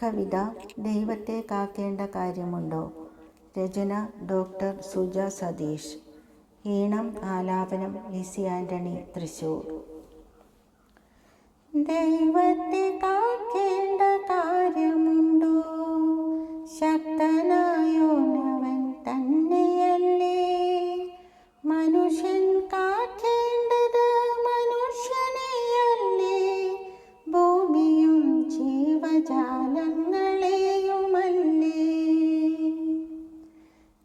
കവിത ദൈവത്തെ കാക്കേണ്ട കാര്യമുണ്ടോ? രചന ഡോക്ടർ സുജ സതീഷ്. ഈണം ആലാപനം ലിസി ആൻ്റണി, തൃശ്ശൂർ. ദൈവത്തെ കാക്കേണ്ട കാര്യമുണ്ടോ? ശക്തനായോനവൻ തന്നെയല്ലേ. മനുഷ്യൻ കാക്കേണ്ടത് മനുഷ്യനെയല്ലേ, ഭൂമിയും ജീവജാലങ്ങളെയുമല്ലേ.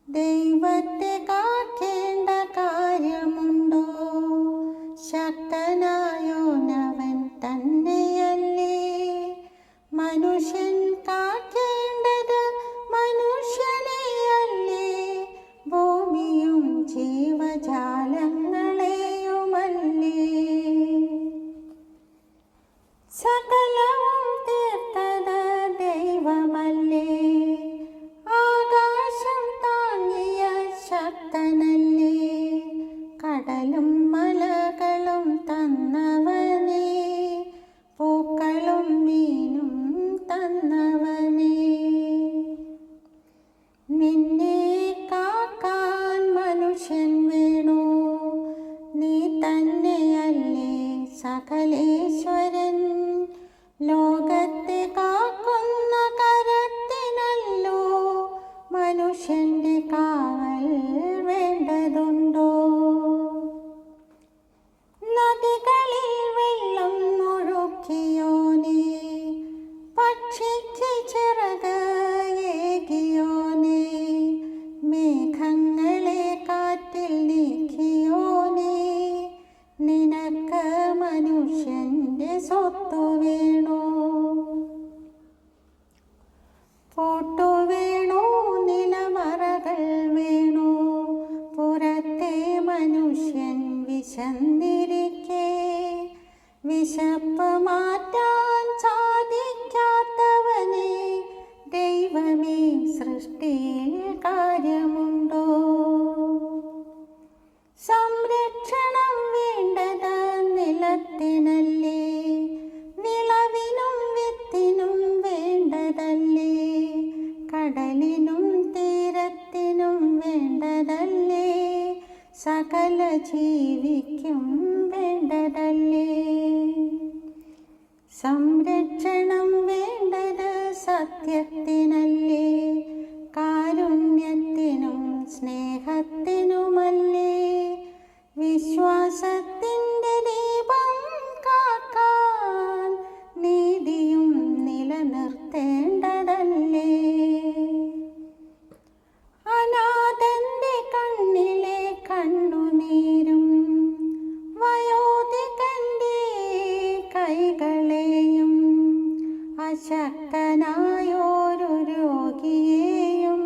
ദൈവത്തെ കാക്കേണ്ട കാര്യമുണ്ടോ? ശക്തനായോനവൻ തന്നെയല്ലേ. മനുഷ്യൻ കാക്കേണ്ടത് മനുഷ്യനെയല്ലേ, ഭൂമിയും ജീവജാലങ്ങളെയുമല്ലേ. സകലവും തീർത്തത് ദൈവമല്ലേ, ആകാശം താങ്ങിയ ശക്തനല്ലേ. കടലും മലകളും തന്നവനേ, പൂക്കളും മീനും തന്നവനേ. നിന്നെ കാക്കാൻ മനുഷ്യൻ വേണോ? നീ തന്നെയല്ലേ സകലേശ്വരൻ. ലോകത്തെ കാക്കുന്ന കരത്തിനല്ലോ മനുഷ്യന്റെ കാവൽ വേണ്ടതുണ്ടോ? നദികളിൽ വെള്ളം ഒഴുക്കിയോനേ, പക്ഷിക്ക് ചിറക് ഏകിയോനേ. മേഘങ്ങളെ കാറ്റിൽ നീക്കിയോനേ, നിനക്ക് മനുഷ്യന്റെ സ്വത്തു വേണോ? ഫോട്ടോ വേണോ? നിലവറകൾ വേണോ? പുറത്തെ മനുഷ്യൻ വിശന്നിരിക്കെ വിശപ്പ് മാറ്റാൻ സാധിക്കാത്തവനെ, ദൈവമേ സൃഷ്ടിയിൽ കാര്യമുണ്ടോ? സംരക്ഷണം വേണ്ടത് നിലത്തിനല്ലേ, വിളവിനും വിത്തിനും വേണ്ടതല്ലേ. കടലിനും തീരത്തിനും വേണ്ടതല്ലേ, സകല ജീവിക്കും വേണ്ടതല്ലേ. സംരക്ഷണം വേണ്ടത് സത്യത്തിനല്ലേ, കാരുണ്യത്തിനും സ്നേഹത്തിനുമല്ലേ. വിശ്വാസത്തിൻ്റെ ദീപം കാക്കാൻ നീതിയും നിലനിർത്തേണ്ടതല്ലേ. അനാഥന്റെ കണ്ണിലെ കണ്ണുനീരും വയോധികന്റെ കൈകളെയും അശക്തനായൊരു രോഗിയെയും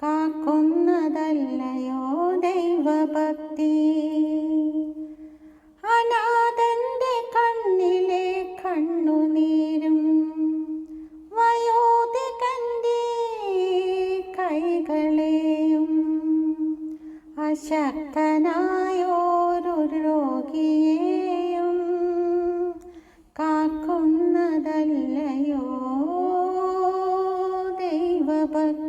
കാക്കുന്നതല്ലയോ ദൈവഭക്തി. അനാഥന്റെ കണ്ണിലെ കണ്ണുനീരും വയോധികന്റെ കൈകളെയും അശക്തനായൊരു രോഗിയെയും കാക്കുന്നതല്ലയോ ദൈവഭക്തി.